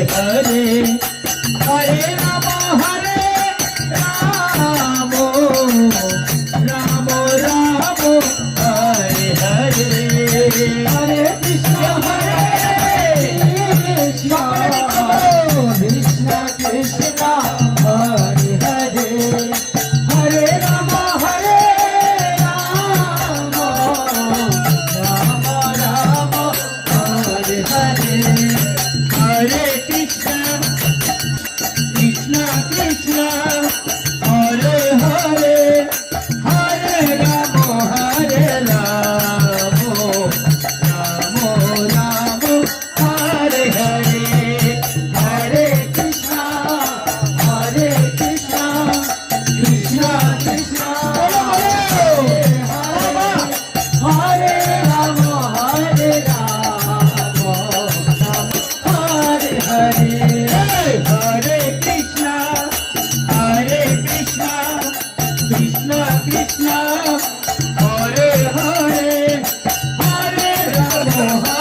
Hare Hare Ram Ram Ram Hare Hare Hare Krishna Krishna Krishna Hare Hare Hare Ram Ram Hare Hare Hare Krishna Krishna Krishna Hare Hare Hare Ram Ram Ram Hare Hare Hare Krishna Krishna Krishna Hare Ram Hare Hare Hare Krishna Krishna Krishna Hare Hare Hare Ram